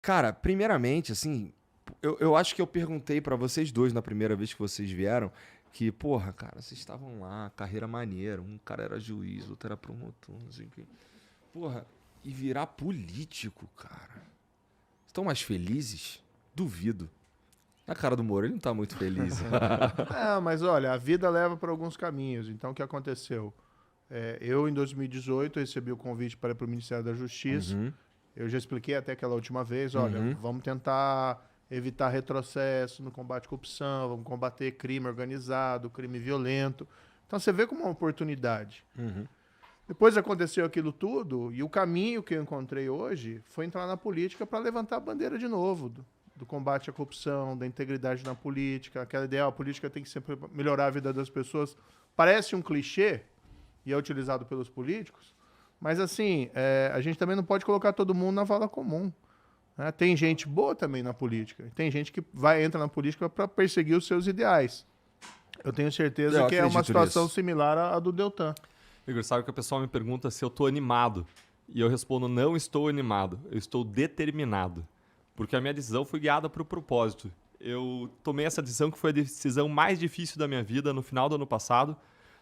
Cara, primeiramente, assim, eu acho que eu perguntei pra vocês dois na primeira vez que vocês vieram que, porra, cara, vocês estavam lá, carreira maneira, um cara era juiz, outro era promotor, não sei o quê. Porra, e virar político, cara. Estão mais felizes? Duvido. Na cara do Moro, ele não tá muito feliz. Mas olha, a vida leva para alguns caminhos. Então, o que aconteceu? Eu, em 2018, recebi o convite para ir para o Ministério da Justiça. Uhum. Eu já expliquei até aquela última vez, olha, vamos tentar evitar retrocesso no combate à corrupção, vamos combater crime organizado, crime violento. Então, você vê como uma oportunidade. Uhum. Depois aconteceu aquilo tudo, e o caminho que eu encontrei hoje foi entrar na política para levantar a bandeira de novo do combate à corrupção, da integridade na política, aquela ideia, a política tem que sempre melhorar a vida das pessoas. Parece um clichê, e é utilizado pelos políticos, mas assim, a gente também não pode colocar todo mundo na vala comum. Né? Tem gente boa também na política, tem gente que entra na política para perseguir os seus ideais. Eu tenho certeza que é uma situação similar à do Deltan. Igor, sabe que o pessoal me pergunta se eu estou animado. E eu respondo, não estou animado, eu estou determinado. Porque a minha decisão foi guiada para o propósito. Eu tomei essa decisão que foi a decisão mais difícil da minha vida no final do ano passado.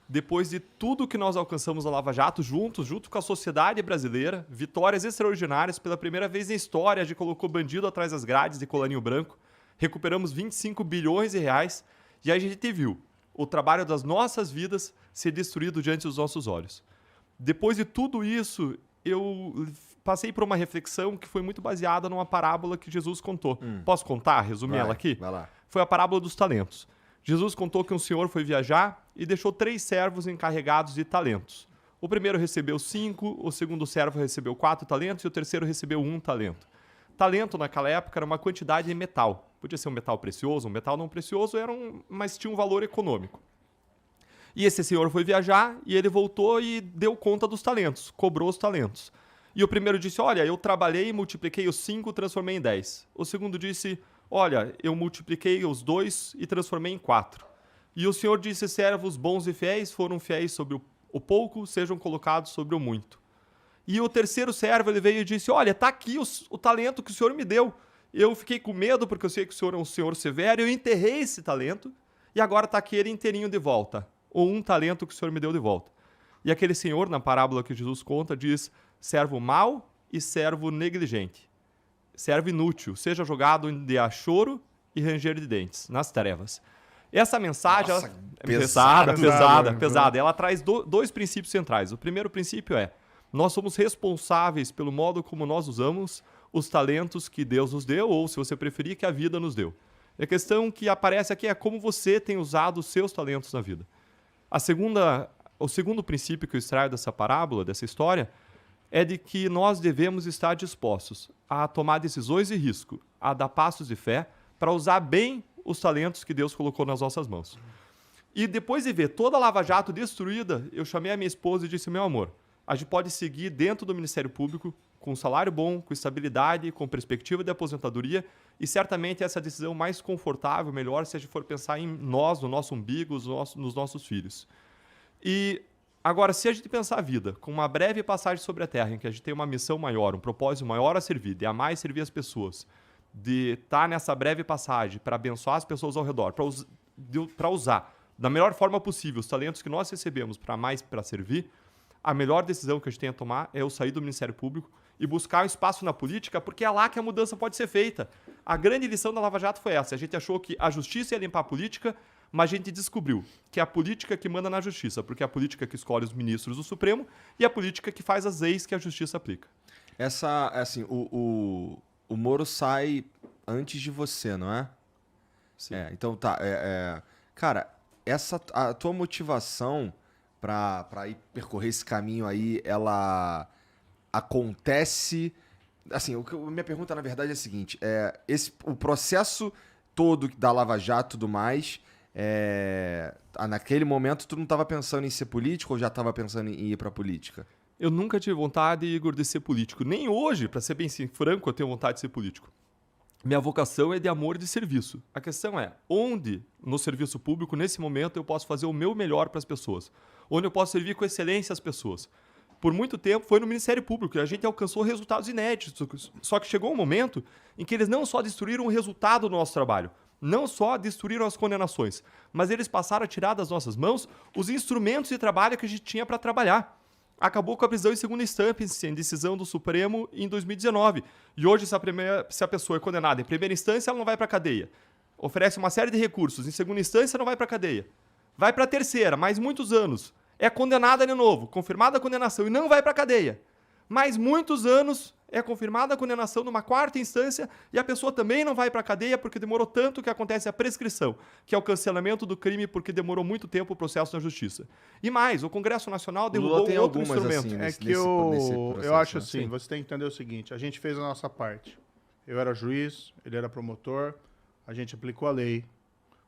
Depois de tudo que nós alcançamos na Lava Jato, junto com a sociedade brasileira, vitórias extraordinárias, pela primeira vez na história, a gente colocou bandido atrás das grades de colarinho branco, recuperamos 25 bilhões de reais, e aí a gente viu o trabalho das nossas vidas ser destruído diante dos nossos olhos. Depois de tudo isso, eu passei por uma reflexão que foi muito baseada numa parábola que Jesus contou. Posso contar, resumir ela aqui? Vai lá. Foi a parábola dos talentos. Jesus contou que um senhor foi viajar e deixou 3 servos encarregados de talentos. O primeiro recebeu 5, o segundo servo recebeu 4 talentos e o terceiro recebeu 1 talento. Talento, naquela época, era uma quantidade de metal. Podia ser um metal precioso, um metal não precioso, mas tinha um valor econômico. E esse senhor foi viajar e ele voltou e deu conta dos talentos, cobrou os talentos. E o primeiro disse, olha, eu trabalhei e multipliquei os 5, transformei em 10. O segundo disse, olha, eu multipliquei os 2 e transformei em 4. E o senhor disse, servos bons e fiéis foram fiéis sobre o pouco, sejam colocados sobre o muito. E o terceiro servo, ele veio e disse, olha, está aqui o talento que o senhor me deu. Eu fiquei com medo porque eu sei que o senhor é um senhor severo, eu enterrei esse talento e agora está aqui ele inteirinho de volta. Ou 1 talento que o senhor me deu de volta. E aquele senhor, na parábola que Jesus conta, diz, servo mau e servo negligente. Servo inútil, seja jogado de choro e ranger de dentes, nas trevas. Essa mensagem é pesada. Ela traz 2 princípios centrais. O primeiro princípio é, nós somos responsáveis pelo modo como nós usamos os talentos que Deus nos deu, ou, se você preferir, que a vida nos deu. E a questão que aparece aqui é como você tem usado os seus talentos na vida. O segundo princípio que eu extraio dessa parábola, dessa história, é de que nós devemos estar dispostos a tomar decisões de risco, a dar passos de fé, para usar bem os talentos que Deus colocou nas nossas mãos. E depois de ver toda a Lava Jato destruída, eu chamei a minha esposa e disse, meu amor, a gente pode seguir dentro do Ministério Público, com um salário bom, com estabilidade, com perspectiva de aposentadoria, e certamente essa decisão mais confortável, melhor, se a gente for pensar em nós, no nosso umbigo, nos nossos filhos. E agora, se a gente pensar a vida com uma breve passagem sobre a Terra, em que a gente tem uma missão maior, um propósito maior a servir, de amar e servir as pessoas, de estar nessa breve passagem para abençoar as pessoas ao redor, para usar da melhor forma possível os talentos que nós recebemos para amar e para servir, a melhor decisão que a gente tem a tomar é eu sair do Ministério Público e buscar um espaço na política, porque é lá que a mudança pode ser feita. A grande lição da Lava Jato foi essa. A gente achou que a justiça ia limpar a política, mas a gente descobriu que é a política que manda na justiça, porque é a política que escolhe os ministros do Supremo e a política que faz as leis que a justiça aplica. O Moro sai antes de você, não é? Sim. Então tá. Cara, a tua motivação para ir percorrer esse caminho aí, ela acontece... Assim, minha pergunta, na verdade, é a seguinte. O processo todo da Lava Jato e tudo mais, naquele momento, tu não estava pensando em ser político ou já estava pensando em ir para política? Eu nunca tive vontade, Igor, de ser político. Nem hoje, para ser bem franco, eu tenho vontade de ser político. Minha vocação é de amor e de serviço. A questão é, onde no serviço público, nesse momento, eu posso fazer o meu melhor para as pessoas? Onde eu posso servir com excelência as pessoas? por muito tempo foi no Ministério Público e a gente alcançou resultados inéditos. Só que chegou um momento em que eles não só destruíram o resultado do nosso trabalho, não só destruíram as condenações, mas eles passaram a tirar das nossas mãos os instrumentos de trabalho que a gente tinha para trabalhar. Acabou com a prisão em segunda instância, em decisão do Supremo em 2019. E hoje, se a pessoa é condenada em primeira instância, ela não vai para a cadeia. Oferece uma série de recursos. Em segunda instância, não vai para a cadeia. Vai para a terceira, mais muitos anos. É condenada de novo, confirmada a condenação e não vai para a cadeia. Mais muitos anos, é confirmada a condenação numa quarta instância e a pessoa também não vai para a cadeia porque demorou tanto que acontece a prescrição, que é o cancelamento do crime porque demorou muito tempo o processo na justiça. E mais, o Congresso Nacional derrubou um outro instrumento. Assim, É que eu acho assim, você tem que entender o seguinte, a gente fez a nossa parte. Eu era juiz, ele era promotor, a gente aplicou a lei,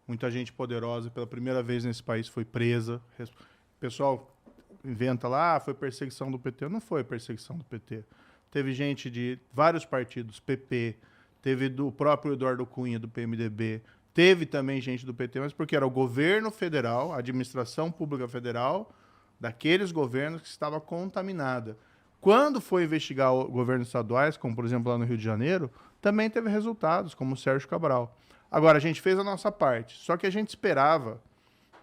muita gente poderosa pela primeira vez nesse país foi presa. O pessoal inventa lá, foi perseguição do PT. Não foi perseguição do PT. Teve gente de vários partidos, PP, teve do próprio Eduardo Cunha, do PMDB, teve também gente do PT, mas porque era o governo federal, a administração pública federal, daqueles governos que estava contaminada. Quando foi investigar governos estaduais, como por exemplo lá no Rio de Janeiro, também teve resultados, como o Sérgio Cabral. Agora, a gente fez a nossa parte, só que a gente esperava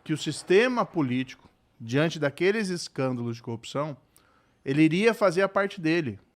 que o sistema político, diante daqueles escândalos de corrupção, ele iria fazer a parte dele.